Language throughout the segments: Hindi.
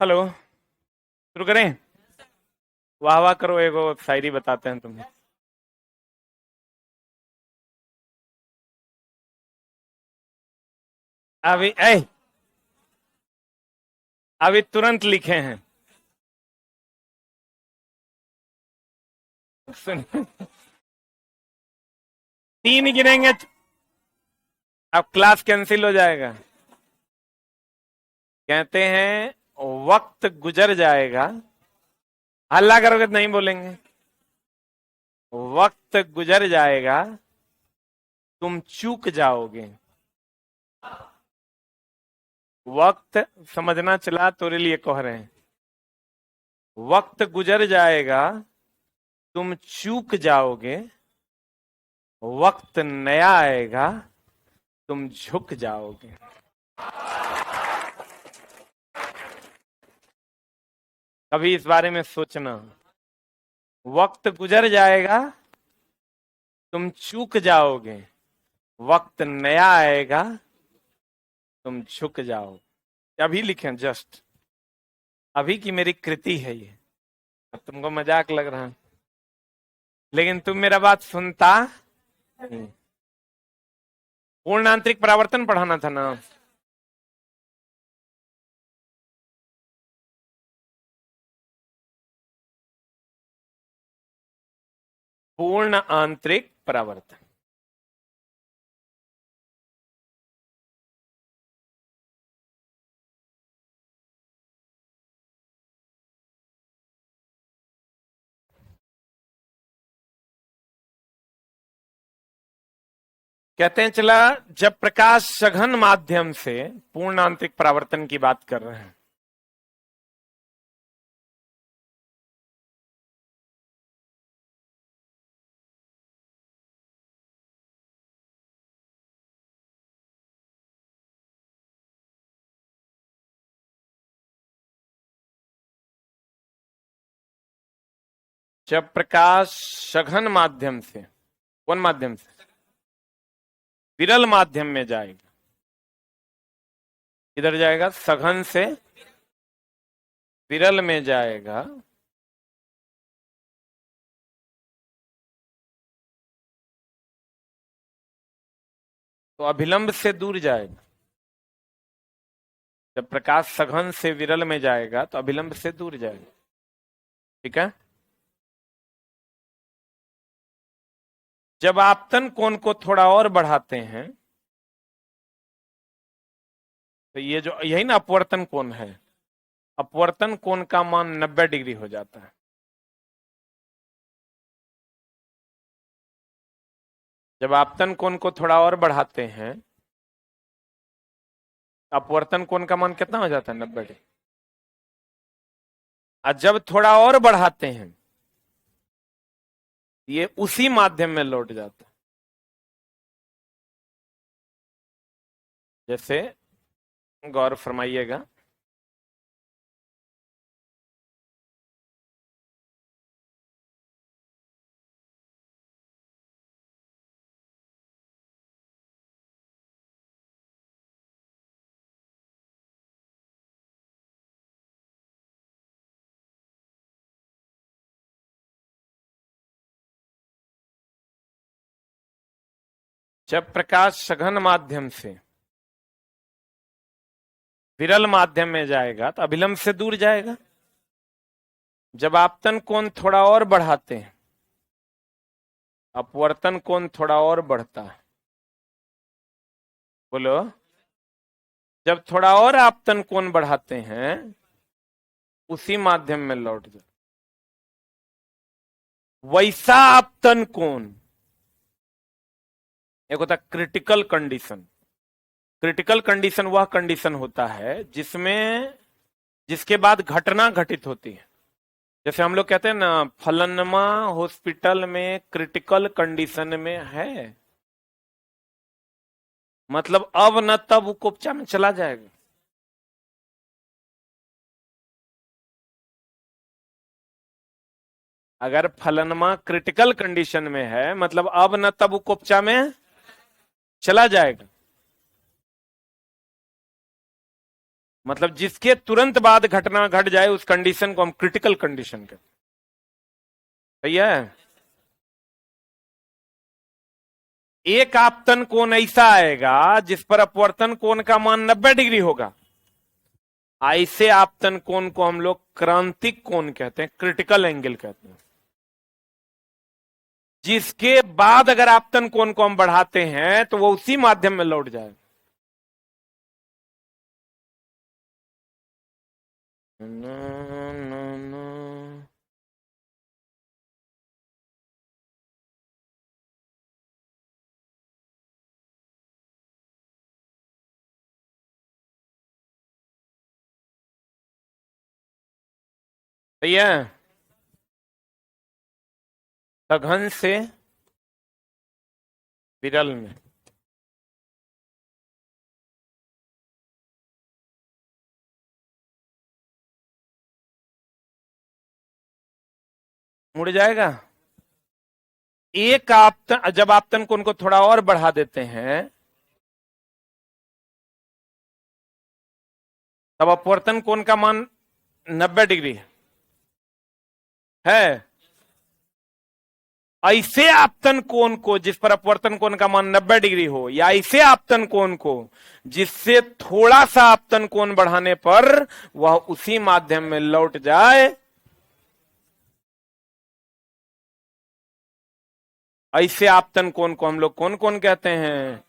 हेलो। शुरू करें। वाह वाह करो, एगो शायरी बताते हैं तुम्हें। अभी अभी तुरंत लिखे हैं। सुन। तीन गिनेंगे। अब क्लास कैंसिल हो जाएगा। कहते हैं वक्त गुजर जाएगा। हल्ला करोगे तो नहीं बोलेंगे। वक्त गुजर जाएगा, तुम चूक जाओगे। वक्त समझना चला तेरे लिए कह रहे हैं। वक्त गुजर जाएगा, तुम चूक जाओगे। वक्त नया आएगा, तुम झुक जाओगे। कभी इस बारे में सोचना। वक्त गुजर जाएगा, तुम चूक जाओगे। वक्त नया आएगा, तुम झुक जाओ। अभी लिखें जस्ट। अभी की मेरी कृति है ये। अब तुमको मजाक लग रहा है, लेकिन तुम मेरा बात सुनता नहीं। पूर्ण आंतरिक परावर्तन पढ़ाना था ना। पूर्ण आंतरिक परावर्तन। कहते हैं चला, जब प्रकाश सघन माध्यम से पूर्ण आंतरिक परावर्तन की बात कर रहे हैं। जब प्रकाश सघन माध्यम से, कौन माध्यम से? विरल माध्यम में जाएगा। किधर जाएगा? सघन से विरल में जाएगा, तो अभिलंब से दूर जाएगा। जब प्रकाश सघन से विरल में जाएगा तो अभिलंब से दूर जाएगा। ठीक है। जब आपतन कोण को थोड़ा और बढ़ाते हैं, तो ये जो यही ना अपवर्तन कोण है, अपवर्तन कोण का मान 90 डिग्री हो जाता है। जब आपतन कोण को थोड़ा और बढ़ाते हैं, अपवर्तन कोण का मान कितना हो जाता है? 90 डिग्री। और जब थोड़ा और बढ़ाते हैं, ये उसी माध्यम में लौट जाता है। जैसे, गौर फरमाइएगा। जब प्रकाश सघन माध्यम से विरल माध्यम में जाएगा तो अभिलंब से दूर जाएगा। जब आपतन कोण थोड़ा और बढ़ाते हैं, अपवर्तन कोण थोड़ा और बढ़ता है। बोलो। जब थोड़ा और आपतन कोण बढ़ाते हैं, उसी माध्यम में लौट जाए। वैसा आपतन कोण एक होता क्रिटिकल कंडीशन। क्रिटिकल कंडीशन वह कंडीशन होता है जिसमें, जिसके बाद घटना घटित होती है। जैसे हम लोग कहते हैं ना, फलनमा हॉस्पिटल में क्रिटिकल कंडीशन में है, मतलब अब न तब वो कोपचा में चला जाएगा। अगर फलनमा क्रिटिकल कंडीशन में है, मतलब अब न तब वो कोपचा में चला जाएगा। मतलब जिसके तुरंत बाद घटना घट जाए उस कंडीशन को हम क्रिटिकल कंडीशन कहते हैं। सही है। एक आपतन कोण ऐसा आएगा जिस पर अपवर्तन कोण का मान 90 डिग्री होगा। ऐसे आपतन कोण को हम लोग क्रांतिक कोण कहते हैं, क्रिटिकल एंगल कहते हैं। जिसके बाद अगर आपतन कोण को हम बढ़ाते हैं तो वो उसी माध्यम में लौट जाए। सही है। सघन से विरल में मुड़ जाएगा। एक आपतन, जब आपतन कोण को थोड़ा और बढ़ा देते हैं तब अपवर्तन कोण का मान 90 डिग्री है। ऐसे आपतन कोण को जिस पर अपवर्तन कोण का मान 90 डिग्री हो, या ऐसे आपतन कोण को जिससे थोड़ा सा आपतन कोण बढ़ाने पर वह उसी माध्यम में लौट जाए, ऐसे आपतन कोण को हम लोग कौन कौन कहते हैं?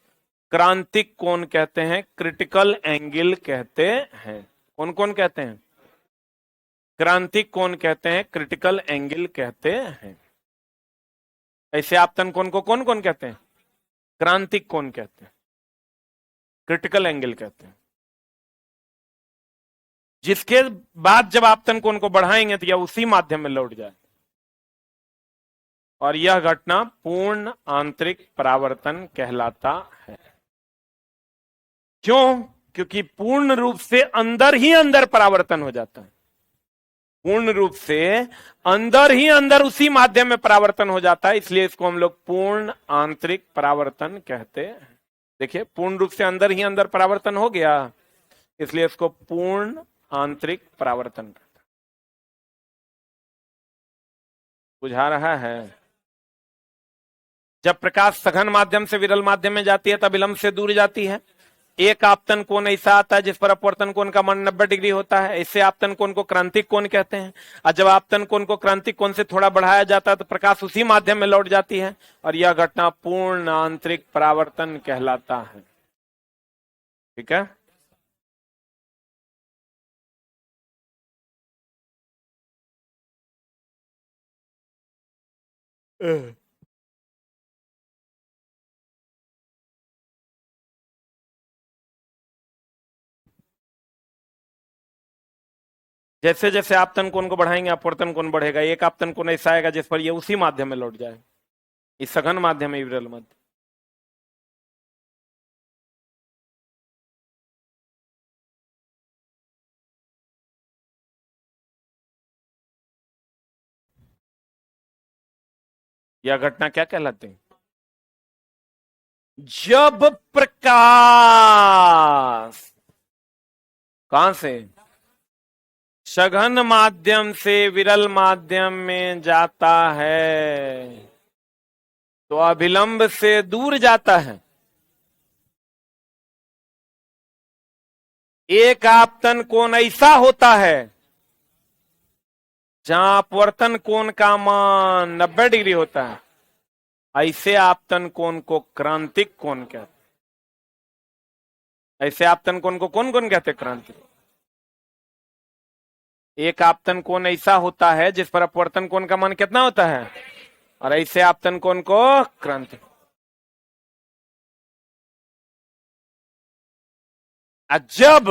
क्रांतिक कोण कहते हैं, क्रिटिकल एंगल कहते हैं। कौन कौन कहते हैं? क्रांतिक कोण कहते हैं, क्रिटिकल एंगल कहते हैं। ऐसे आपतन कोण को कौन कौन कहते हैं? क्रांतिक कोण कहते हैं, क्रिटिकल एंगल कहते हैं। जिसके बाद जब आपतन कोण को बढ़ाएंगे तो यह उसी माध्यम में लौट जाए, और यह घटना पूर्ण आंतरिक परावर्तन कहलाता है। क्यों? क्योंकि पूर्ण रूप से अंदर ही अंदर परावर्तन हो जाता है। पूर्ण रूप से अंदर ही अंदर उसी माध्यम में परावर्तन हो जाता है, इसलिए इसको हम लोग पूर्ण आंतरिक परावर्तन कहते हैं। देखिए, पूर्ण रूप से अंदर ही अंदर परावर्तन हो गया, इसलिए इसको पूर्ण आंतरिक परावर्तन कहते हैं। बुझा रहा है? जब प्रकाश सघन माध्यम से विरल माध्यम में जाती है तब विलंब से दूर जाती है। एक आपतन कोण ऐसा आता है जिस पर अपवर्तन कोण का मान 90 डिग्री होता है, इससे आपतन कोण को क्रांतिक कोण कहते हैं। और जब आपतन कोण को क्रांतिक कोण से थोड़ा बढ़ाया जाता है तो प्रकाश उसी माध्यम में लौट जाती है, और यह घटना पूर्ण आंतरिक परावर्तन कहलाता है। ठीक है। जैसे जैसे आपतन कोण को बढ़ाएंगे अपवर्तन कोण बढ़ेगा। एक आपतन कोण ऐसा आएगा जिस पर ये उसी माध्यम में लौट जाए, इस सघन माध्यम है, विरल माध्यम। यह घटना क्या कहलाती है? जब प्रकाश कहां से सघन माध्यम से विरल माध्यम में जाता है तो अभिलंब से दूर जाता है। एक आपतन कोण ऐसा होता है जहां अपवर्तन कोण का मान 90 डिग्री होता है, ऐसे आपतन कोण को क्रांतिक कोण कहते हैं। ऐसे आपतन कोण को कौन कौन कहते हैं? क्रांतिक। एक आपतन कोण ऐसा होता है जिस पर अपवर्तन कोण का मान कितना होता है, और ऐसे आपतन कोण को क्रांतिक। जब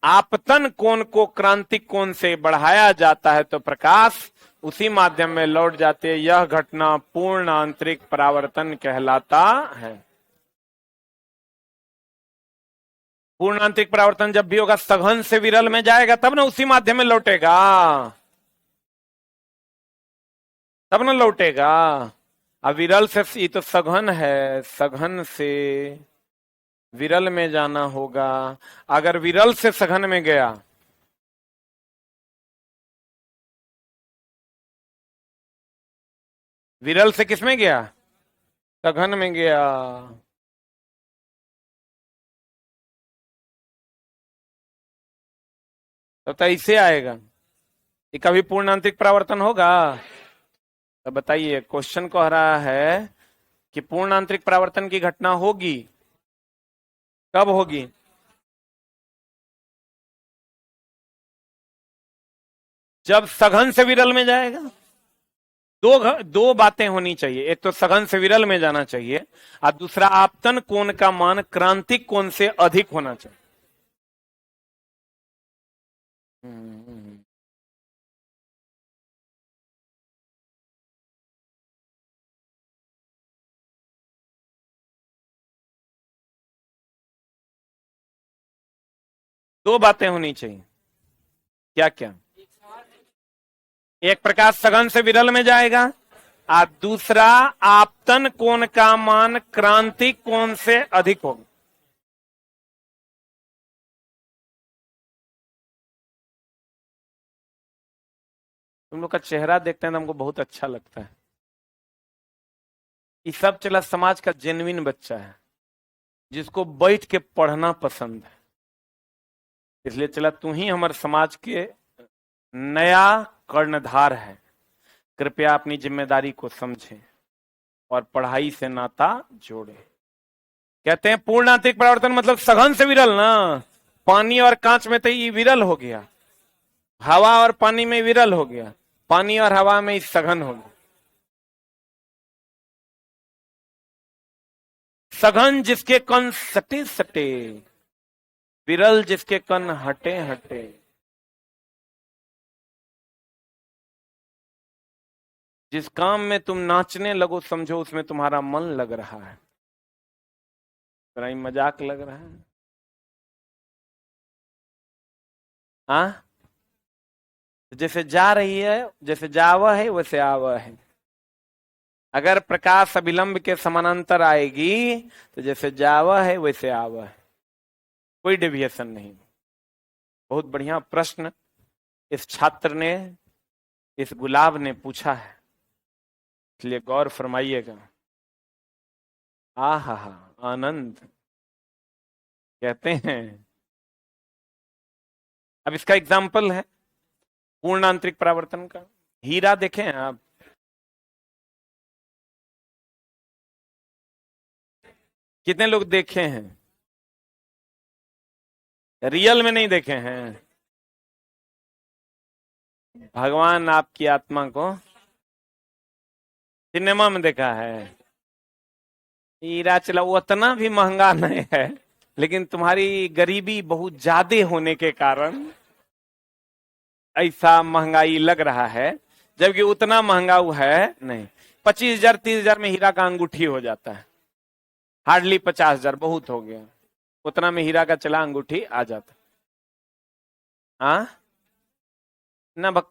आपतन कोण को क्रांतिक कोण से बढ़ाया जाता है तो प्रकाश उसी माध्यम में लौट जाते हैं। यह घटना पूर्ण आंतरिक परावर्तन कहलाता है। पूर्ण आंतरिक परावर्तन जब भी होगा सघन से विरल में जाएगा तब ना उसी माध्यम में लौटेगा, तब ना लौटेगा। अब विरल से ये तो सघन है, सघन से विरल में जाना होगा। अगर विरल से सघन में गया, विरल से किसमें गया? सघन में गया। तो ऐसे आएगा, ये कभी पूर्ण आंतरिक परावर्तन होगा? तो बताइए, क्वेश्चन कह रहा है कि पूर्ण आंतरिक परावर्तन की घटना होगी, कब होगी? जब सघन से विरल में जाएगा। दो बातें होनी चाहिए, एक तो सघन से विरल में जाना चाहिए, और दूसरा आपतन कोण का मान क्रांतिक कोण से अधिक होना चाहिए। दो बातें होनी चाहिए। क्या क्या? एक प्रकाश सघन से विरल में जाएगा, और दूसरा आपतन कोण का मान क्रांतिक कोण से अधिक होगा। तुम लोग का चेहरा देखते हैं तो हमको बहुत अच्छा लगता है। ये सब चला समाज का जेन्युइन बच्चा है, जिसको बैठ के पढ़ना पसंद है। इसलिए चला तू ही हमारे समाज के नया कर्णधार है। कृपया अपनी जिम्मेदारी को समझें और पढ़ाई से नाता जोड़े। कहते हैं पूर्ण आंतरिक परावर्तन मतलब सघन से विरल ना। पानी और कांच में तो ये विरल हो गया, हवा और पानी में विरल हो गया, पानी और हवा में सघन हो गया। सघन जिसके कण सटे सटे, विरल जिसके कण हटे हटे। जिस काम में तुम नाचने लगो समझो उसमें तुम्हारा मन लग रहा है। थोड़ा ही मजाक लग रहा है। हाँ, जैसे जा रही है, जैसे जावा है वैसे आवा है। अगर प्रकाश अभिलंब के समानांतर आएगी तो जैसे जावा है वैसे आवा है, कोई डेविएशन नहीं। बहुत बढ़िया प्रश्न इस छात्र ने, इस गुलाब ने पूछा है, इसलिए गौर फरमाइएगा। आहा हा, आनंद। कहते हैं, अब इसका एग्जाम्पल है पूर्ण आंतरिक परावर्तन का। हीरा देखें आप, कितने लोग देखे हैं? रियल में नहीं देखे हैं। भगवान आपकी आत्मा को सिनेमा में देखा है। हीरा चला वो उतना भी महंगा नहीं है, लेकिन तुम्हारी गरीबी बहुत ज्यादा होने के कारण ऐसा महंगाई लग रहा है, जबकि उतना महंगा वो है नहीं। 25,000 30,000 में हीरा का अंगूठी हो जाता है, हार्डली 50,000 बहुत हो गया, उतना में हीरा का चला अंगूठी आ जाता। हाँ ना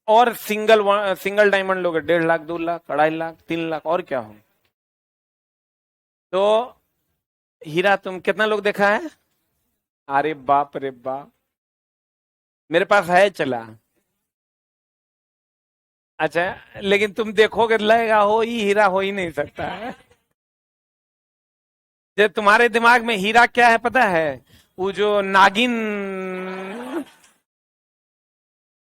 और सिंगल डायमंड लोगे 1.5 लाख 2 लाख 2.5 लाख 3 लाख, और क्या हो। तो हीरा तुम कितना लोग देखा है? अरे बाप रे बाप, मेरे पास है चला। अच्छा, लेकिन तुम देखोगे लगेगा हो ही हीरा हो ही नहीं सकता है। जो तुम्हारे दिमाग में हीरा क्या है पता है? वो जो नागिन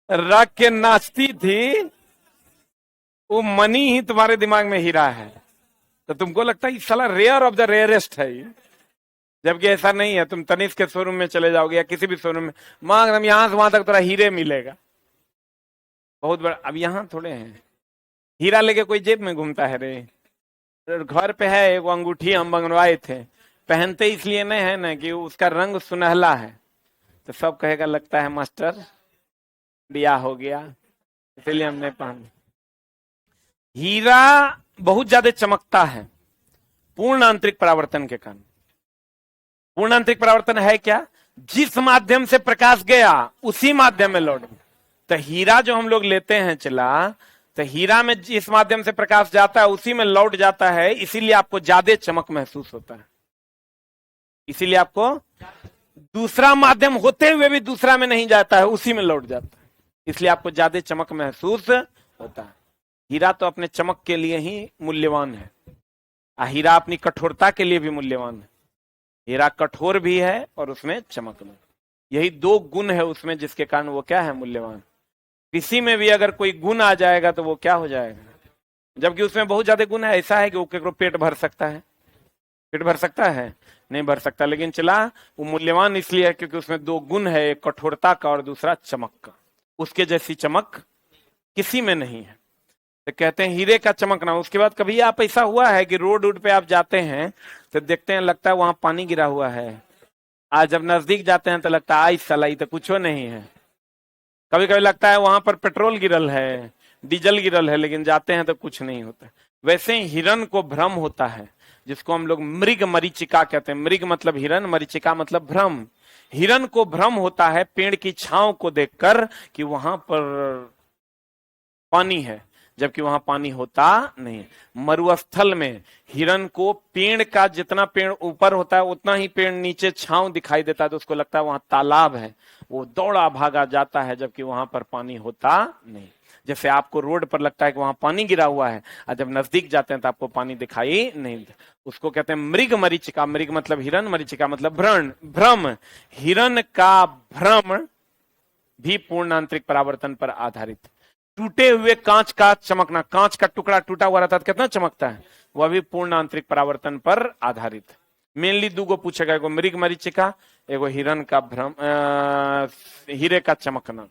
रख के नाचती थी, वो मनी ही तुम्हारे दिमाग में हीरा है। तो तुमको लगता है साला रेयर ऑफ द रेयरेस्ट है ये। जबकि ऐसा नहीं है। तुम तनिष्क के शोरूम में चले जाओगे या किसी भी शोरूम में, मांग हम यहां से वहां तक थोड़ा हीरे मिलेगा, बहुत बड़ा। अब यहाँ थोड़े हैं हीरा लेके कोई जेब में घूमता है रे। घर पे है एक अंगूठी हम मंगवाए थे, पहनते इसलिए नहीं है ना कि उसका रंग सुनहला है, तो सब कहेगा लगता है मास्टर ब्याह हो गया, इसलिए हमने पहन। हीरा बहुत ज्यादा चमकता है पूर्ण आंतरिक परावर्तन के कारण। पूर्ण आंतरिक परावर्तन है क्या? जिस माध्यम से प्रकाश गया उसी माध्यम में लौट गया। तो हीरा जो हम लोग लेते हैं चला, तो हीरा में जिस माध्यम से प्रकाश जाता है उसी में लौट जाता है, इसीलिए आपको ज्यादा चमक महसूस होता है। इसीलिए आपको दूसरा माध्यम होते हुए भी दूसरा में नहीं जाता है, उसी में लौट जाता है, इसलिए आपको ज्यादा चमक महसूस होता है। हीरा तो अपने चमक के लिए ही मूल्यवान है, हीरा अपनी कठोरता के लिए भी मूल्यवान है। हीरा कठोर भी है और उसमें चमक भी, यही दो गुण है उसमें जिसके कारण वो क्या है, मूल्यवान। किसी में भी अगर कोई गुण आ जाएगा तो वो क्या हो जाएगा, जबकि उसमें बहुत ज्यादा गुण है, ऐसा है कि वो केकरो पेट भर सकता है, पेट भर सकता है, नहीं भर सकता, लेकिन चला वो मूल्यवान इसलिए है क्योंकि उसमें दो गुण है, एक कठोरता का और दूसरा चमक का। उसके जैसी चमक किसी में नहीं है, तो कहते हैं हीरे का चमकना। उसके बाद कभी आप ऐसा हुआ है कि रोड वोड पे आप जाते हैं तो देखते हैं लगता है वहां पानी गिरा हुआ है, आज जब नजदीक जाते हैं तो लगता है आई साला ये तो कुछ नहीं है। कभी कभी लगता है वहां पर पेट्रोल गिरल है, डीजल गिरल है, लेकिन जाते हैं तो कुछ नहीं होता। वैसे ही हिरण को भ्रम होता है, जिसको हम लोग मृग मरीचिका कहते हैं। मृग मतलब हिरण, मरीचिका मतलब भ्रम। हिरण को भ्रम होता है पेड़ की छांव को देखकर कि वहां पर पानी है, जबकि वहां पानी होता नहीं। मरुस्थल में हिरण को पेड़ का जितना पेड़ ऊपर होता है उतना ही पेड़ नीचे छांव दिखाई देता है, तो उसको लगता है वहां तालाब है, वो दौड़ा भागा जाता है, जबकि वहां पर पानी होता नहीं। जैसे आपको रोड पर लगता है कि वहां पानी गिरा हुआ है, और जब नजदीक जाते हैं तो आपको पानी दिखाई नहीं देता। उसको कहते हैं मृग मरीचिका। मृग मतलब हिरण, मरीचिका मतलब भ्रम। हिरण का भ्रम भी पूर्ण आंतरिक परावर्तन पर आधारित। टूटे हुए कांच का चमकना, कांच का टुकड़ा टूटा हुआ रहता है तो कितना चमकता है, वह भी पूर्ण आंतरिक परावर्तन पर आधारित। मेनली दूगो पूछेगा, एगो मृग मरीचिका, एगो हिरण का भ्रम, हीरे का चमकना।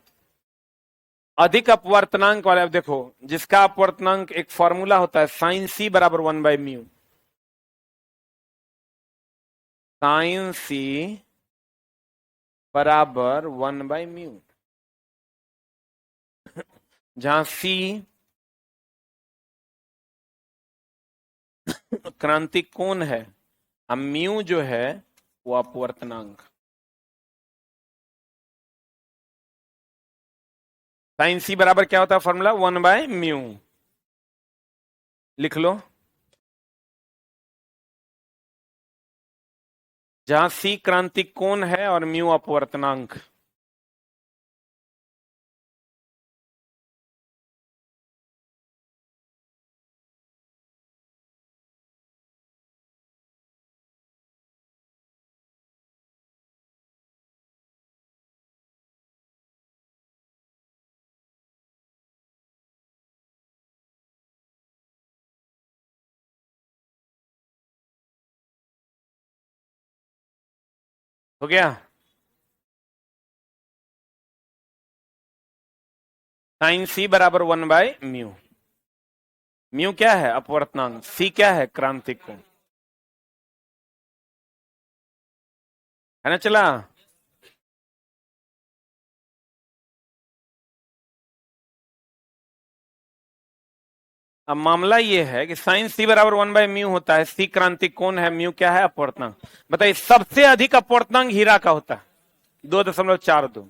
अधिक अपवर्तनांक वाले, अब देखो जिसका अपवर्तनांक एक फॉर्मूला होता है साइन सी बराबर 1/μ, साइन सी बराबर 1/μ, जहां सी क्रांतिक कोण है और म्यू जो है वो अपवर्तनांक। साइन सी बराबर क्या होता है फॉर्मूला, 1/μ, लिख लो। जहां सी क्रांतिक कोण है और म्यू अपवर्तनांक। हो गया, साइन सी बराबर 1/μ। म्यू क्या है, अपवर्तनांक, सी क्या है, क्रांतिक कोण, है ना। चला, अब मामला ये है कि साइन सी बराबर 1/μ होता है, सी क्रांतिक कोण है, म्यू क्या है, अपवर्तनांक। बताइए सबसे अधिक अपवर्तनांक हीरा का होता है 2.42,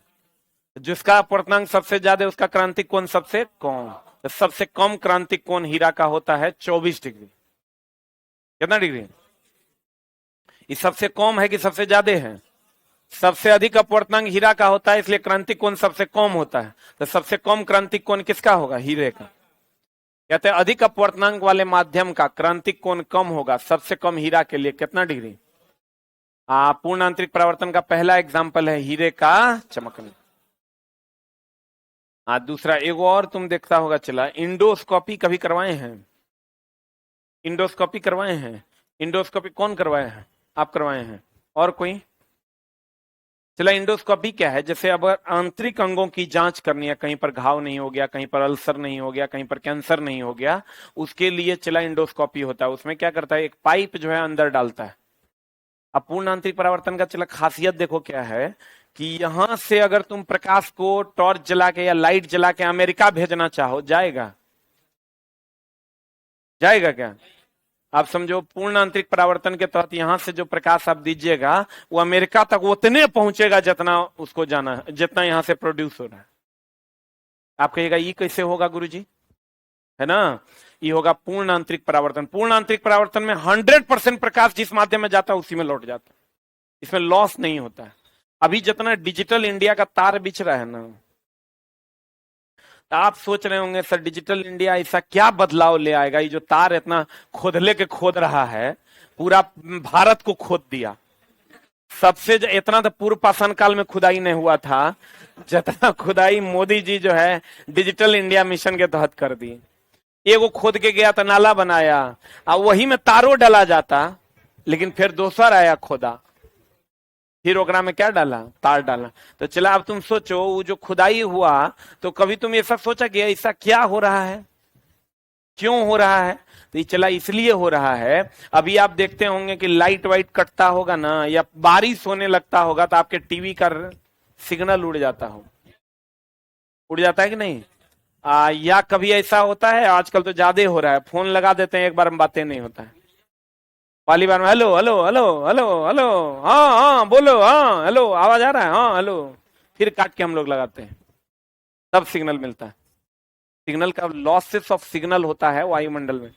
जिसका अपवर्तनांक सबसे ज्यादा उसका क्रांतिक कोण सबसे कम। तो सबसे कम क्रांतिक कोण हीरा का होता है 24 डिग्री। कितना डिग्री, ये सबसे कम है कि सबसे ज्यादा है, सबसे अधिक अपवर्तनांक हीरा का होता है, इसलिए क्रांतिक कोण सबसे कम होता है। तो सबसे कम क्रांतिक कोण किसका होगा, हीरे का। कहते हैं अधिक अपवर्तनांक वाले माध्यम का क्रांतिक कोण कम होगा, सबसे कम हीरा के लिए कितना डिग्री। पूर्ण आंतरिक परावर्तन का पहला एग्जाम्पल है हीरे का चमकना। दूसरा एगो और तुम देखता होगा, चला इंडोस्कोपी कभी करवाए हैं, इंडोस्कोपी करवाए हैं, इंडोस्कोपी कौन करवाए हैं, आप करवाए हैं, और कोई। चला इंडोस्कोपी क्या है, जैसे अब आंतरिक अंगों की जांच करनी है, कहीं पर घाव नहीं हो गया, कहीं पर अल्सर नहीं हो गया, कहीं पर कैंसर नहीं हो गया, उसके लिए चला इंडोस्कोपी होता है। उसमें क्या करता है, एक पाइप जो है अंदर डालता है। अब पूर्ण आंतरिक परावर्तन का चला खासियत देखो क्या है कि यहां से अगर तुम प्रकाश को टॉर्च जला के या लाइट जला के अमेरिका भेजना चाहो, जाएगा, जाएगा क्या। आप समझो पूर्ण आंतरिक परावर्तन के तहत यहां से जो प्रकाश आप दीजिएगा वो अमेरिका तक उतने पहुंचेगा जितना उसको जाना है, जितना यहां से प्रोड्यूस हो रहा है। आप कहिएगा ये कैसे होगा गुरुजी, है ना। ये होगा पूर्ण आंतरिक परावर्तन। पूर्ण आंतरिक परावर्तन में 100% प्रकाश जिस माध्यम में जाता है उसी में लौट जाता है। इसमें लॉस नहीं होता है। अभी जितना डिजिटल इंडिया का तार बिछ रहा है ना, तो आप सोच रहे होंगे सर डिजिटल इंडिया ऐसा क्या बदलाव ले आएगा, ये जो तार इतना खोदले के खोद रहा है, पूरा भारत को खोद दिया। सबसे इतना तो पूर्व पाषाण काल में खुदाई नहीं हुआ था, जितना खुदाई मोदी जी जो है डिजिटल इंडिया मिशन के तहत कर दी। एगो खोद के गया तो नाला बनाया, और वही में तारों डाला जाता, लेकिन फिर दोसर आया खोदा, फिर ओकरा में क्या डाला, तार डाला। तो चला अब तुम सोचो वो जो खुदाई हुआ, तो कभी तुम ऐसा सोचा कि ऐसा क्या हो रहा है, क्यों हो रहा है? तो ये चला इसलिए हो रहा है। अभी आप देखते होंगे कि लाइट वाइट कटता होगा ना, या बारिश होने लगता होगा, तो आपके टीवी का सिग्नल उड़ जाता हो, उड़ जाता है कि नहीं? या कभी ऐसा होता है, आजकल तो ज्यादा हो रहा है, फोन लगा देते हैं, एक बार में बातें नहीं होता है, पहली बार में hello hello hello hello hello, हाँ हाँ बोलो, हाँ हेलो, आवाज आ रहा है, हाँ हेलो, फिर काट के हम लोग लगाते हैं, तब सिग्नल मिलता है। सिग्नल का लॉसेस ऑफ सिग्नल होता है वायुमंडल में।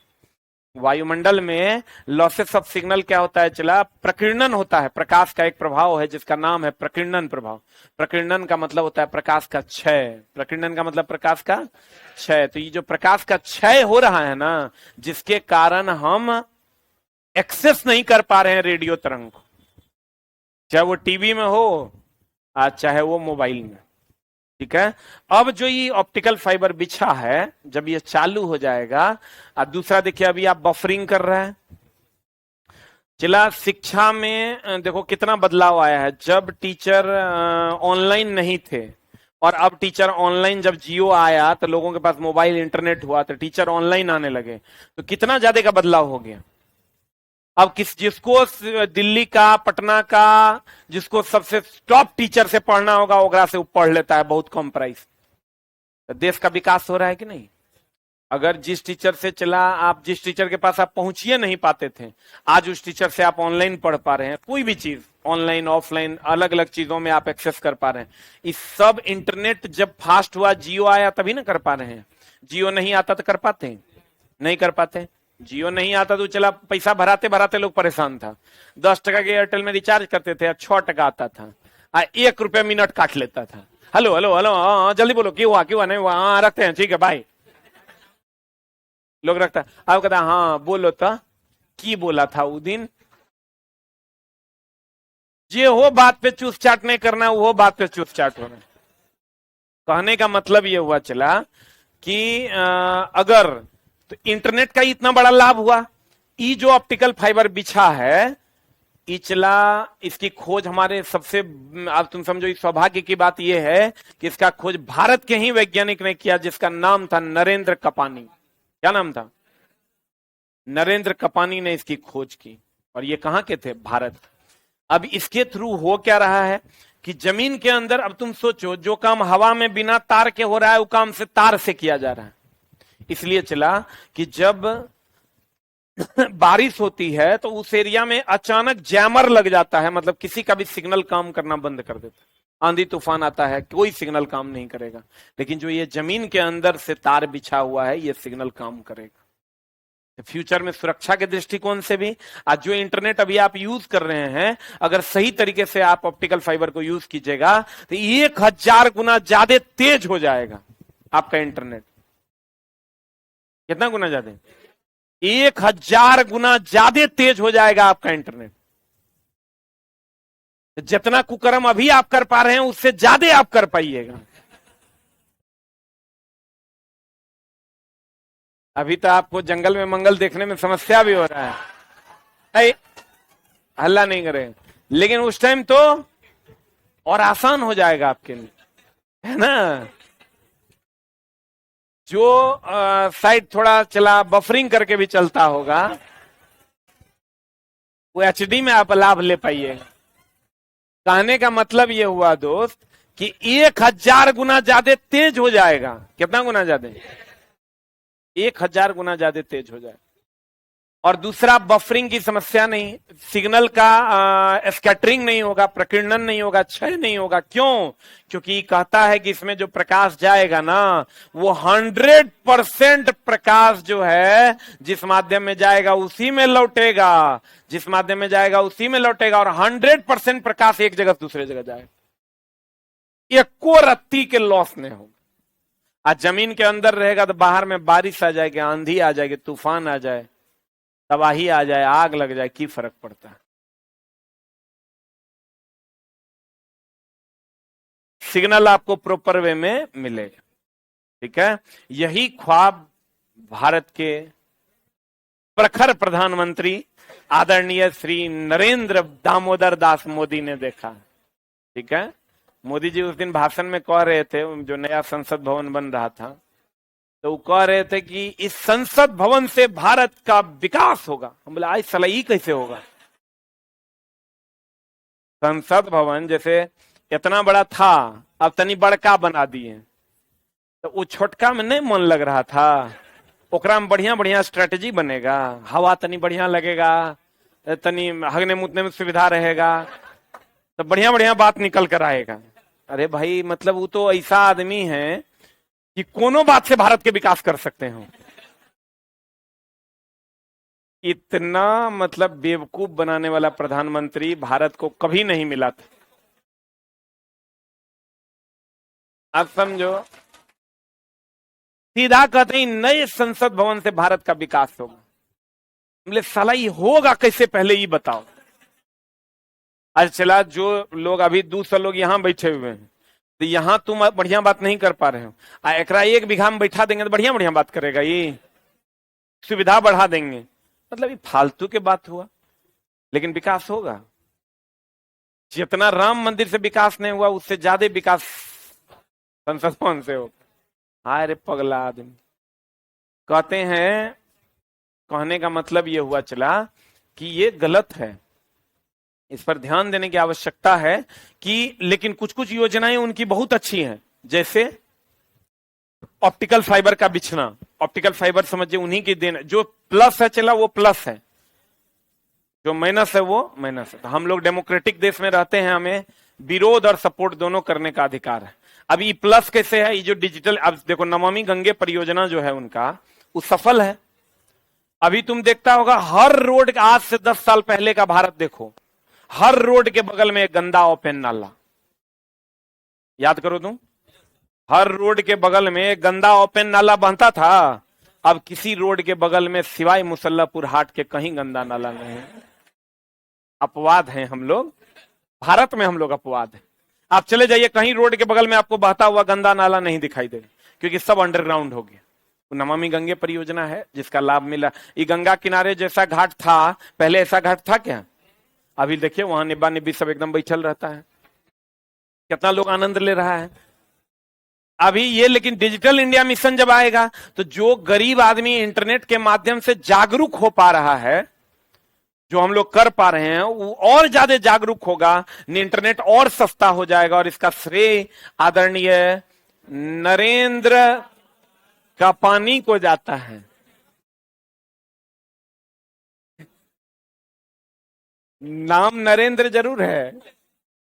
वायुमंडल में लॉसेस ऑफ सिग्नल क्या होता है? चला प्रकीर्णन होता है, प्रकाश का एक प्रभाव है जिसका नाम है प्रकीर्णन प्रभाव। प्रकीर्णन का मतलब होता है प्रकाश का क्षय, प्रकीर्णन का मतलब प्रकाश का क्षय। तो ये जो प्रकाश का क्षय हो रहा है ना, जिसके कारण हम एक्सेस नहीं कर पा रहे हैं रेडियो तरंग को, चाहे वो टीवी में हो चाहे वो मोबाइल में, ठीक है। अब जो ये ऑप्टिकल फाइबर बिछा है, जब ये चालू हो जाएगा, और दूसरा देखिए अभी आप बफरिंग कर रहे हैं। चला शिक्षा में देखो कितना बदलाव आया है। जब टीचर ऑनलाइन नहीं थे, और अब टीचर ऑनलाइन, जब जियो आया तो लोगों के पास मोबाइल इंटरनेट हुआ, तो टीचर ऑनलाइन आने लगे, तो कितना ज्यादा का बदलाव हो गया। अब जिसको दिल्ली का, पटना का, जिसको सबसे टॉप टीचर से पढ़ना होगा, ओकरा से वो पढ़ लेता है बहुत कम प्राइस। तो देश का विकास हो रहा है कि नहीं? अगर जिस टीचर से चला, आप जिस टीचर के पास आप पहुंचिए नहीं पाते थे, आज उस टीचर से आप ऑनलाइन पढ़ पा रहे हैं, कोई भी चीज ऑनलाइन ऑफलाइन अलग अलग चीजों में आप एक्सेस कर पा रहे हैं। इस सब इंटरनेट जब फास्ट हुआ, जियो आया तभी ना कर पा रहे हैं। जियो नहीं आता तो कर पाते? नहीं कर पाते। जियो नहीं आता तो चला पैसा भराते भराते लोग परेशान था। 10 टका के एयरटेल में रिचार्ज करते थे, 6 टका आता था, 1 रुपया मिनट काट लेता था। हेलो हेलो हेलो, हाँ जल्दी बोलो, क्यों हुआ क्यों हुआ, नहीं हुआ, हाँ रखते हैं, ठीक है बाय, लोग रखता। अब कहता हाँ बोलो तो की बोला था वो दिन, जे हो बात पे चूस चाट नहीं करना, वो बात पे चूस चाट होना। कहने का मतलब ये हुआ चला कि अगर तो इंटरनेट का इतना बड़ा लाभ हुआ, ये जो ऑप्टिकल फाइबर बिछा है, इचला इसकी खोज हमारे सबसे, अब तुम समझो इस सौभाग्य की बात यह है कि इसका खोज भारत के ही वैज्ञानिक ने किया, जिसका नाम था नरेंद्र कपानी। क्या नाम था? नरेंद्र कपानी ने इसकी खोज की, और ये कहां के थे? भारत। अब इसके थ्रू हो क्या रहा है कि जमीन के अंदर, अब तुम सोचो, जो काम हवा में बिना तार के हो रहा है, वो काम से तार से किया जा रहा है। इसलिए चला कि जब बारिश होती है तो उस एरिया में अचानक जैमर लग जाता है, मतलब किसी का भी सिग्नल काम करना बंद कर देता है। आंधी तूफान आता है, कोई सिग्नल काम नहीं करेगा, लेकिन जो ये जमीन के अंदर से तार बिछा हुआ है, ये सिग्नल काम करेगा। फ्यूचर में सुरक्षा के दृष्टिकोण से भी, आज जो इंटरनेट अभी आप यूज कर रहे हैं, अगर सही तरीके से आप ऑप्टिकल फाइबर को यूज कीजिएगा तो 1000 गुना ज्यादा तेज हो जाएगा आपका इंटरनेट। कितना गुना ज्यादा? 1000 गुना ज्यादा तेज हो जाएगा आपका इंटरनेट। जितना कुकर्म अभी आप कर पा रहे हैं, उससे ज्यादा आप कर पाइएगा। अभी तो आपको जंगल में मंगल देखने में समस्या भी हो रहा है, हल्ला नहीं करे, लेकिन उस टाइम तो और आसान हो जाएगा आपके लिए, है ना। जो साइट थोड़ा चला बफरिंग करके भी चलता होगा, वो एचडी में आप लाभ ले पाइएगा। कहने का मतलब ये हुआ दोस्त कि 1000 गुना ज्यादा तेज हो जाएगा। कितना गुना ज्यादा? 1000 गुना ज्यादा तेज हो जाएगा। और दूसरा बफरिंग की समस्या नहीं, सिग्नल का स्कैटरिंग नहीं होगा, प्रकीर्णन नहीं होगा, क्षय नहीं होगा। क्यों? क्योंकि कहता है कि इसमें जो प्रकाश जाएगा ना वो 100% प्रकाश जो है जिस माध्यम में जाएगा उसी में लौटेगा, जिस माध्यम में जाएगा उसी में लौटेगा, और 100% प्रकाश एक जगह से दूसरे जगह जाएगा, ये को रत्ती के लॉस नहीं होगा। आज जमीन के अंदर रहेगा तो बाहर में बारिश आ जाएगी, आंधी आ जाएगी, तूफान आ जाए, तबाही आ जाए, आग लग जाए, की फर्क पड़ता है। सिग्नल आपको प्रॉपर वे में मिलेगा। ठीक है, यही ख्वाब भारत के प्रखर प्रधानमंत्री आदरणीय श्री नरेंद्र दामोदर दास मोदी ने देखा। ठीक है, मोदी जी उस दिन भाषण में कह रहे थे, जो नया संसद भवन बन रहा था, तो वो कह रहे थे कि इस संसद भवन से भारत का विकास होगा। हम बोले आज साला ये कैसे होगा? संसद भवन जैसे इतना बड़ा था, अब तनी बड़का बना दिए, तो वो छोटका में नहीं मन लग रहा था, ओकरा में बढ़िया बढ़िया स्ट्रेटेजी बनेगा, हवा तनी बढ़िया लगेगा, तनी हगने मुतने में सुविधा रहेगा, तो बढ़िया बढ़िया बात निकल कर आएगा। अरे भाई, मतलब वो तो ऐसा आदमी है कि कोनो बात से भारत के विकास कर सकते हो। इतना मतलब बेवकूफ बनाने वाला प्रधानमंत्री भारत को कभी नहीं मिला था। अब समझो, सीधा कहते हैं नए संसद भवन से भारत का विकास होगा। बोले साला ये होगा कैसे, पहले ये बताओ। आज चला, जो लोग अभी 200 लोग यहाँ बैठे हुए हैं, तो यहाँ तुम बढ़िया बात नहीं कर पा रहे हो, एकरा 1 बीघा में बैठा देंगे तो बढ़िया बढ़िया बात करेगा, ये सुविधा बढ़ा देंगे, मतलब ये फालतू के बात हुआ। लेकिन विकास होगा। जितना राम मंदिर से विकास नहीं हुआ उससे ज्यादा विकास संसद भवन से होगा। हाय रे पगला आदमी। कहते हैं, कहने का मतलब ये हुआ चला कि ये गलत है, इस पर ध्यान देने की आवश्यकता है कि, लेकिन कुछ कुछ योजनाएं उनकी बहुत अच्छी हैं, जैसे ऑप्टिकल फाइबर का बिछना। ऑप्टिकल फाइबर समझिए उन्हीं की देन, जो प्लस है चला वो प्लस है, जो माइनस है वो माइनस है। तो हम लोग डेमोक्रेटिक देश में रहते हैं, हमें विरोध और सपोर्ट दोनों करने का अधिकार है। अब ये प्लस कैसे है? ये जो डिजिटल, अब देखो नमामि गंगे परियोजना जो है उनका, वो सफल है। अभी तुम देखता होगा हर रोड, आज से 10 साल पहले का भारत देखो, हर रोड के बगल में एक गंदा ओपन नाला, याद करो तुम, हर रोड के बगल में एक गंदा ओपन नाला बहता था। अब किसी रोड के बगल में सिवाय मुसल्लापुर हाट के कहीं गंदा नाला नहीं। अपवाद हैं हम लोग, भारत में हम लोग अपवाद हैं। आप चले जाइए कहीं रोड के बगल में आपको बहता हुआ गंदा नाला नहीं दिखाई देगा, क्योंकि सब अंडरग्राउंड हो गया। नमामि गंगे परियोजना है जिसका लाभ मिला। ये गंगा किनारे जैसा घाट था पहले, ऐसा घाट था क्या? अभी देखिए वहां निब्बा निब्बी सब एकदम बैठल रहता है, कितना लोग आनंद ले रहा है अभी ये। लेकिन डिजिटल इंडिया मिशन जब आएगा तो जो गरीब आदमी इंटरनेट के माध्यम से जागरूक हो पा रहा है, जो हम लोग कर पा रहे हैं, वो और ज्यादा जागरूक होगा, इंटरनेट और सस्ता हो जाएगा। और इसका श्रेय आदरणीय नरेंद्र का पानी को जाता है। नाम नरेंद्र जरूर है,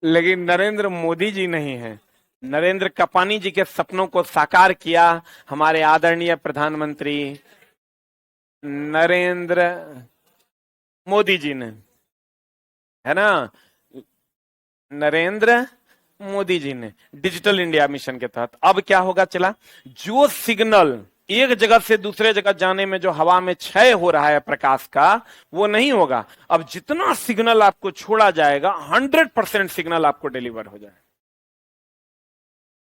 लेकिन नरेंद्र मोदी जी नहीं है। नरेंद्र कपानी जी के सपनों को साकार किया हमारे आदरणीय प्रधानमंत्री नरेंद्र मोदी जी ने, है ना, नरेंद्र मोदी जी ने, डिजिटल इंडिया मिशन के तहत। अब क्या होगा चला, जो सिग्नल एक जगह से दूसरे जगह जाने में जो हवा में क्षय हो रहा है प्रकाश का, वो नहीं होगा। अब जितना सिग्नल आपको छोड़ा जाएगा 100% सिग्नल आपको डिलीवर हो जाए।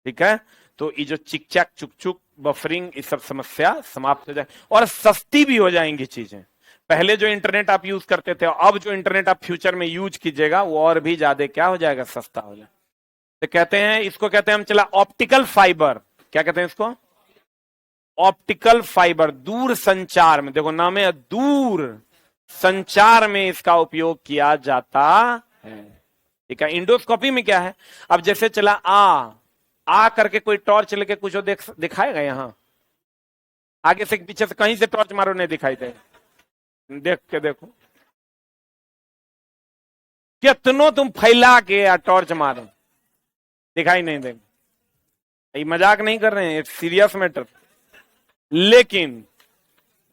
ठीक है, तो ये जो चिक चैक चुक चुक बफरिंग, ये सब समस्या समाप्त हो जाए और सस्ती भी हो जाएंगी चीजें। पहले जो इंटरनेट आप यूज करते थे, अब जो इंटरनेट आप फ्यूचर में यूज कीजिएगा वो और भी ज्यादा क्या हो जाएगा, सस्ता हो जाए। तो कहते हैं, इसको कहते हैं हम चला ऑप्टिकल फाइबर। क्या कहते हैं इसको? Optical fibre. दूर संचार में, देखो नाम है, दूर संचार में इसका उपयोग किया जाता है। ठीक है, इंडोस्कोपी में क्या है, अब जैसे चला आ करके कोई टॉर्च लेके कुछ दिखाएगा, यहां आगे से पीछे से कहीं से टॉर्च मारो नहीं दिखाई दे, देख के देखो, कितनों तुम फैला के या टॉर्च मारो, दिखाई नहीं देगा। ये मजाक नहीं कर रहे हैं, सीरियस मैटर। लेकिन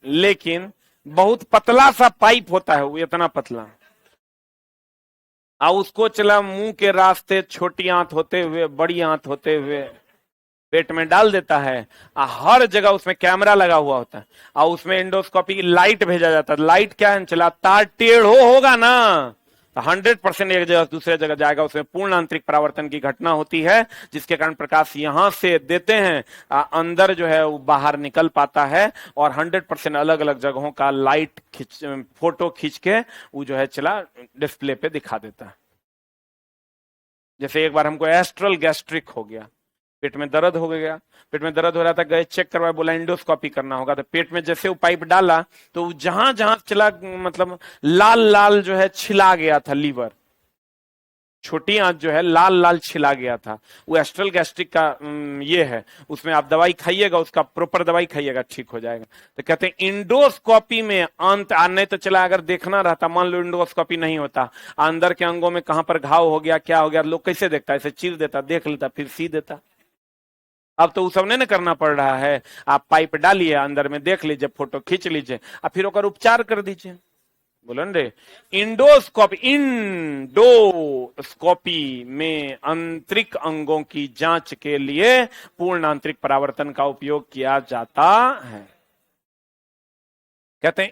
लेकिन बहुत पतला सा पाइप होता है, वो इतना पतला, और उसको चला मुंह के रास्ते छोटी आंत होते हुए बड़ी आंत होते हुए पेट में डाल देता है। हर जगह उसमें कैमरा लगा हुआ होता है, और उसमें एंडोस्कोपी की लाइट भेजा जाता है। लाइट क्या है, चला तार टेढ़ो होगा ना तो 100% एक जगह दूसरे जगह जाएगा। उसमें पूर्ण आंतरिक परावर्तन की घटना होती है, जिसके कारण प्रकाश यहां से देते हैं, अंदर जो है वो बाहर निकल पाता है, और 100% अलग अलग जगहों का लाइट खींच, फोटो खींच के वो जो है चला डिस्प्ले पे दिखा देता है। जैसे एक बार हमको एस्ट्रल गैस्ट्रिक हो गया, पेट में दर्द हो गया, पेट में दर्द हो रहा था, गए चेक करवाए, बोला एंडोस्कोपी करना होगा। तो पेट में जैसे वो पाइप डाला तो जहां जहां चला, मतलब लाल लाल जो है छिला गया था, लीवर छोटी आंत जो है लाल लाल छिला गया था। वो एस्ट्रल गैस्ट्रिक का ये है, उसमें आप दवाई खाइएगा, उसका प्रॉपर दवाई खाइएगा, ठीक हो जाएगा। तो कहते हैं इंडोस्कोपी में अंत नहीं तो चला, अगर देखना रहता, मान लो इंडोस्कोपी नहीं होता, अंदर के अंगों में कहां पर घाव हो गया, क्या हो गया, लोग कैसे देखता, ऐसे चीर देता, देख लेता, फिर सी देता। अब तो वो सब नहीं करना पड़ रहा है, आप पाइप डालिए, अंदर में देख लीजिए, फोटो खींच लीजिए, और फिर ओकर उपचार कर दीजिए। बोलो रे, इंडोस्कोपी, इंडोस्कोपी में आंतरिक अंगों की जांच के लिए पूर्ण आंतरिक परावर्तन का उपयोग किया जाता है। कहते हैं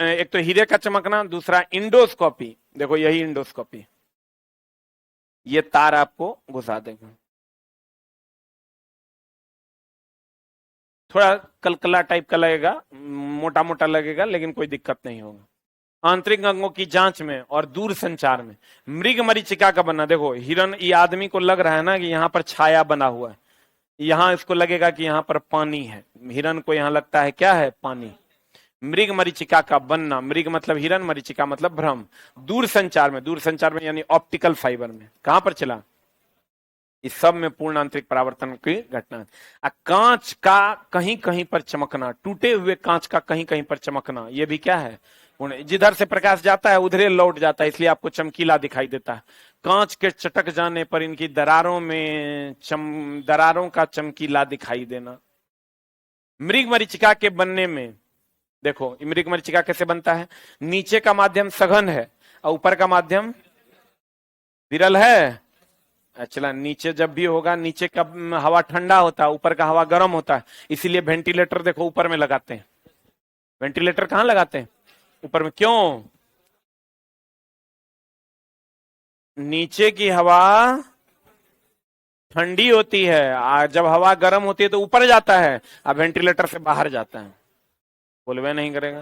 एक तो हीरे का चमकना, दूसरा इंडोस्कोपी। देखो यही इंडोस्कोपी, ये तार आपको घुसा देगा, थोड़ा कलकला टाइप का लगेगा, मोटा मोटा लगेगा, लेकिन कोई दिक्कत नहीं होगा। आंतरिक अंगों की जांच में और दूर संचार में मृग मरीचिका का बनना। देखो हिरण, ये आदमी को लग रहा है ना कि यहाँ पर छाया बना हुआ है, यहाँ इसको लगेगा कि यहाँ पर पानी है, हिरण को यहाँ लगता है क्या है, पानी। मृग मरीचिका का बनना, मृग मतलब हिरण, मरीचिका मतलब भ्रम। दूर संचार में, दूर संचार में यानी ऑप्टिकल फाइबर में, कहां पर चला, इस सब में पूर्ण आंतरिक परावर्तन की घटना है। कांच का कहीं कहीं पर चमकना, टूटे हुए कांच का कहीं कहीं पर चमकना, ये भी क्या है, जिधर से प्रकाश जाता है उधरे लौट जाता है, इसलिए आपको चमकीला दिखाई देता है। कांच के चटक जाने पर इनकी दरारों में दरारों का चमकीला दिखाई देना। मृग मरीचिका के बनने में देखो, मृग मरीचिका कैसे बनता है, नीचे का माध्यम सघन है और ऊपर का माध्यम विरल है। चला, नीचे जब भी होगा, नीचे का हवा ठंडा होता है, ऊपर का हवा गर्म होता है, इसीलिए वेंटिलेटर देखो ऊपर में लगाते हैं। वेंटिलेटर कहां लगाते हैं, ऊपर में, क्यों, नीचे की हवा ठंडी होती है, जब हवा गर्म होती है तो ऊपर जाता है, अब वेंटिलेटर से बाहर जाता है, बोलवे नहीं करेगा।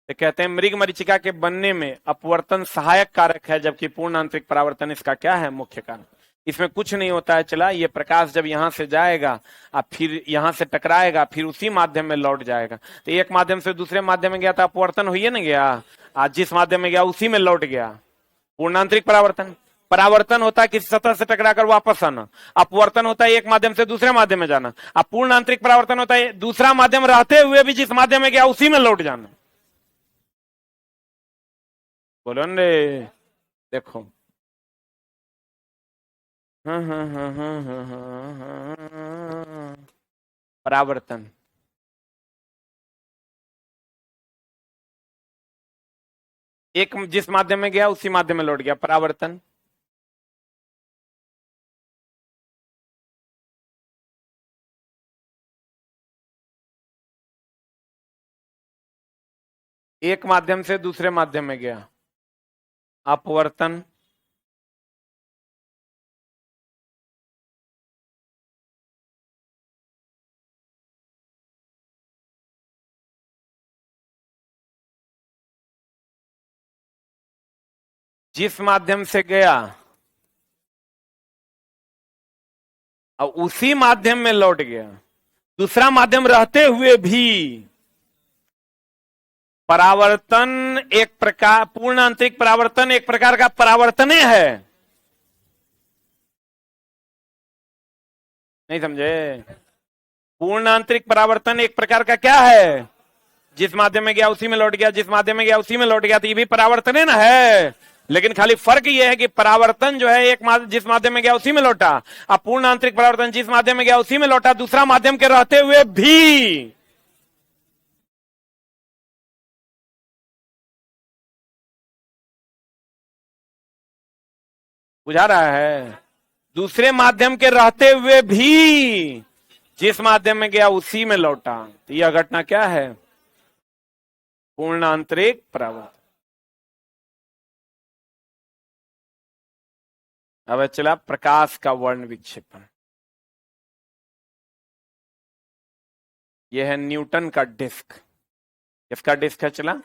तो कहते हैं मृग मरीचिका के बनने में अपवर्तन सहायक कारक है, जबकि पूर्ण आंतरिक परावर्तन इसका क्या है, मुख्य कारण। इसमें कुछ नहीं होता है, चला, ये प्रकाश जब यहां से जाएगा, अब फिर यहां से टकराएगा, फिर उसी माध्यम में लौट जाएगा। तो एक माध्यम से दूसरे माध्यम में गया था, अपवर्तन हुई है ना गया, आज जिस माध्यम में गया उसी में लौट गया, पूर्ण आंतरिक परावर्तन। परावर्तन होता है किसी सतह से टकराकर वापस आना, अपवर्तन होता है एक माध्यम से दूसरे माध्यम में जाना, अब पूर्ण आंतरिक परावर्तन होता है दूसरा माध्यम रहते हुए भी जिस माध्यम में गया उसी में लौट जाना। बोलो रे, देखो, परावर्तन, एक जिस माध्यम में गया उसी माध्यम में लौट गया, परावर्तन। एक माध्यम से दूसरे माध्यम में गया, अपवर्तन। जिस माध्यम से गया और उसी माध्यम में लौट गया, दूसरा माध्यम रहते हुए भी। परावर्तन एक प्रकार, पूर्ण आंतरिक परावर्तन एक प्रकार का परावर्तने है, नहीं समझे, पूर्ण आंतरिक परावर्तन एक प्रकार का क्या है, जिस माध्यम में गया उसी में लौट गया, जिस माध्यम में गया उसी में लौट गया, तो ये भी परावर्तन है ना है। लेकिन खाली फर्क ये है कि परावर्तन जो है जिस माध्यम में गया उसी में लौटा, अब पूर्ण आंतरिक परावर्तन जिस माध्यम में गया उसी में लौटा, दूसरा माध्यम के रहते हुए भी। बुझा रहा है? दूसरे माध्यम के रहते हुए भी जिस माध्यम में गया उसी में लौटा, तो यह घटना क्या है? पूर्ण आंतरिक परावर्तन। अब चला प्रकाश का वर्ण विक्षेपण। यह है न्यूटन का डिस्क। किसका डिस्क है? चला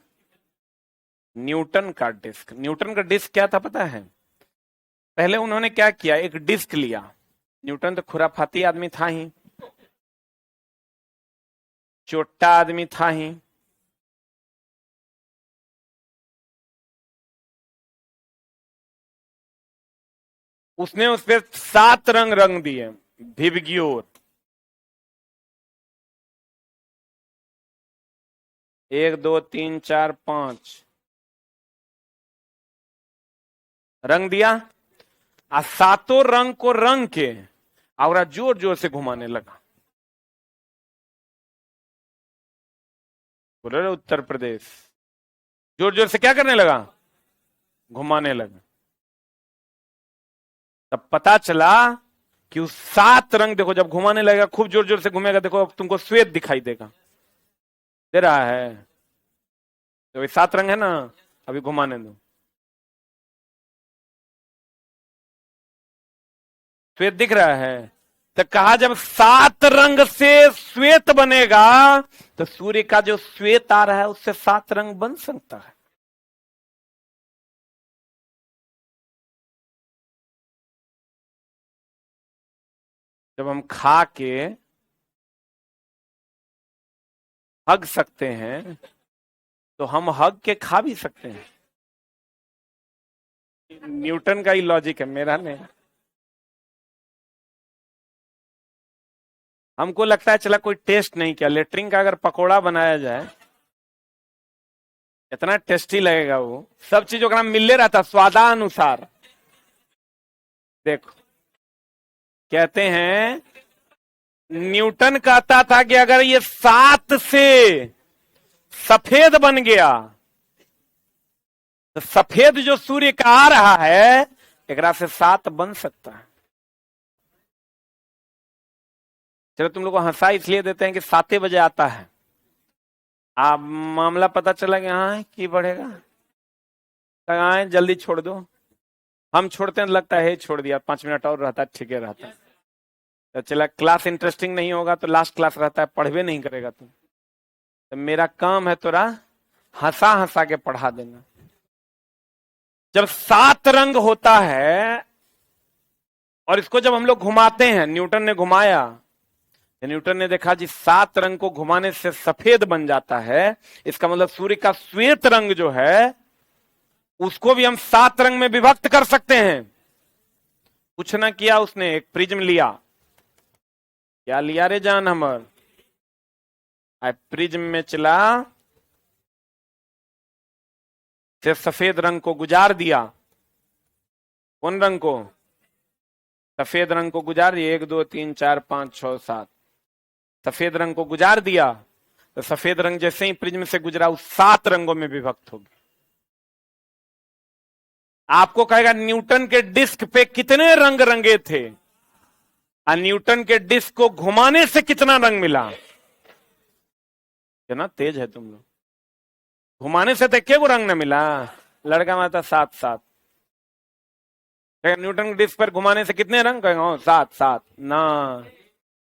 न्यूटन का डिस्क। न्यूटन का डिस्क क्या था पता है? पहले उन्होंने क्या किया, एक डिस्क लिया। न्यूटन तो खुराफाती आदमी था ही, चोट्टा आदमी था ही। उसने उस पर 7 रंग रंग दिए, विबग्योर। 1 2 3 4 5 रंग दिया, और 7 रंग को रंग के और जोर जोर से घुमाने लगा। बोल रहे उत्तर प्रदेश, जोर जोर से क्या करने लगा? घुमाने लगा। तब पता चला कि उस 7 रंग, देखो जब घुमाने लगेगा, खूब जोर जोर से घूमेगा, देखो अब तुमको श्वेत दिखाई देगा, दे रहा है? तो ये 7 रंग है ना, अभी घुमाने दो, श्वेत दिख रहा है। तो कहा जब 7 रंग से श्वेत बनेगा, तो सूर्य का जो श्वेत आ रहा है उससे 7 रंग बन सकता है। जब हम खा के हग सकते हैं, तो हम हग के खा भी सकते हैं। न्यूटन का ही लॉजिक है, मेरा नहीं। हमको लगता है चला कोई टेस्ट नहीं किया, लेटरिन का अगर पकोड़ा बनाया जाए, इतना टेस्टी लगेगा वो। सब चीज ओकरा मिलने रहता स्वादानुसार। देखो कहते हैं, न्यूटन कहता था कि अगर ये 7 से सफेद बन गया, तो सफेद जो सूर्य का आ रहा है, एकरा से 7 बन सकता है। चलो तुम लोग को हंसा इसलिए देते हैं कि 7 बजे आता है। आप मामला पता चला कि हाँ की बढ़ेगा, कहा जल्दी छोड़ दो। हम छोड़ते हैं, लगता है छोड़ दिया, 5 मिनट और रहता है, ठीक है रहता है। तो चला क्लास इंटरेस्टिंग नहीं होगा तो लास्ट क्लास रहता है, पढ़वे नहीं करेगा तुम। तो मेरा काम है तोरा हंसा हंसा के पढ़ा देना। जब 7 रंग होता है, और इसको जब हम लोग घुमाते हैं, न्यूटन ने घुमाया, न्यूटन ने देखा जी 7 रंग को घुमाने से सफेद बन जाता है। इसका मतलब सूर्य का श्वेत रंग जो है उसको भी हम 7 रंग में विभक्त कर सकते हैं। कुछ ना किया उसने, एक प्रिज्म लिया। क्या लिया रे जान हमर? प्रिज्म में चला से सफेद रंग को गुजार दिया। कौन रंग को? सफेद रंग को गुजार दिया। 1 2 3 4 5 6 7 सफेद रंग को गुजार दिया, तो सफेद रंग जैसे ही प्रिज्म से गुजरा उस 7 रंगों में विभक्त हो गया। आपको कहेगा न्यूटन के डिस्क पे कितने रंग रंगे थे, और न्यूटन के डिस्क को घुमाने से कितना रंग मिला? कितना तेज है तुम लोग। घुमाने से तो क्या रंग न मिला? लड़का माता 7 7। न्यूटन के डिस्क पर घुमाने से कितने रंग? कहेगा 7 7 ना,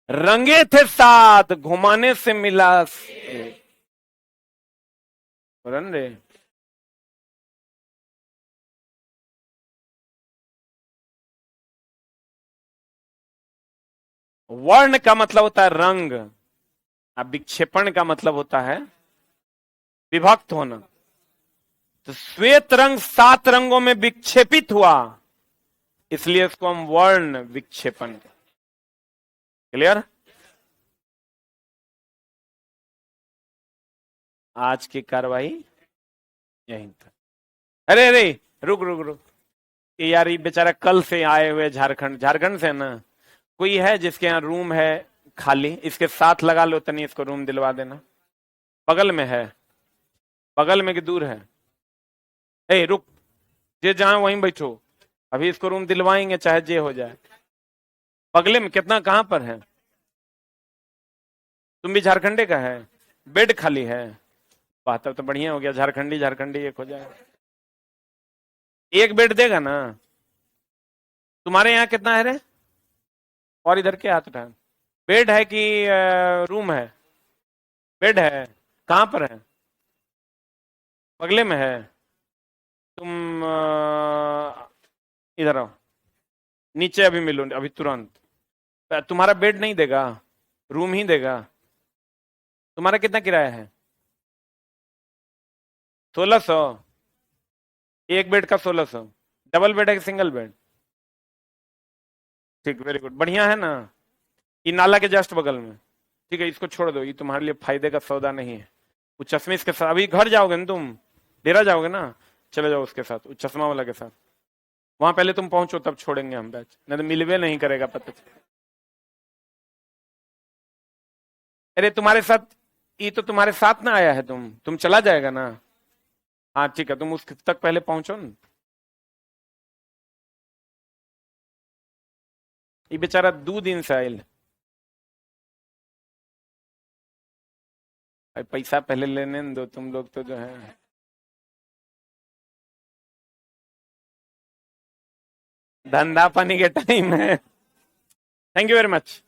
रंगे थे 7, घुमाने से मिला रे। वर्ण का मतलब होता है रंग, अब विक्षेपण का मतलब होता है विभक्त होना। तो श्वेत रंग 7 रंगों में विक्षेपित हुआ, इसलिए इसको हम वर्ण विक्षेपण। क्लियर? आज की कार्रवाई यहीं तक। अरे अरे, रुक रुक रुक, ये यार ये बेचारा कल से आए हुए झारखंड, झारखंड से ना, कोई है जिसके यहाँ रूम है खाली, इसके साथ लगा लो तनी, इसको रूम दिलवा देना। बगल में है, बगल में कि दूर है? ए रुक, जे जहां वहीं बैठो, अभी इसको रूम दिलवाएंगे चाहे जे हो जाए। बगले में कितना, कहां पर है? तुम भी झारखंडे का है? बेड खाली है? बात तो बढ़िया हो गया, झारखंडी झारखंडी एक हो जाए। एक बेड देगा ना? तुम्हारे यहाँ कितना है रे? और इधर के हाथ उठा। बेड है कि रूम है? बेड है, कहां पर है? बगले में है? तुम इधर आओ, नीचे अभी मिलो, अभी तुरंत। तुम्हारा बेड नहीं देगा, रूम ही देगा। तुम्हारा कितना किराया है? 1600? एक बेड का 1600? डबल बेड है कि सिंगल बेड? ठीक, वेरी गुड, बढ़िया है ना। ये नाला के जस्ट बगल में। ठीक है, इसको छोड़ दो, ये तुम्हारे लिए फायदे का सौदा नहीं है। वो चश्मे इसके साथ, अभी घर जाओगे ना तुम, डेरा जाओगे ना, चले जाओ उसके साथ, उस चश्मा वाला के साथ। वहां पहले तुम पहुंचो तब छोड़ेंगे हम बैच, नहीं तो मिलवे नहीं करेगा पता चले। अरे तुम्हारे साथ, ये तो तुम्हारे साथ ना आया है, तुम चला जाएगा ना। हाँ ठीक है, तुम उस तक पहले पहुंचो ना। ये बेचारा 2 दिन से आयल। पैसा पहले लेने न दो तुम लोग तो जो है। धंधा पानी के टाइम है। Thank you very much.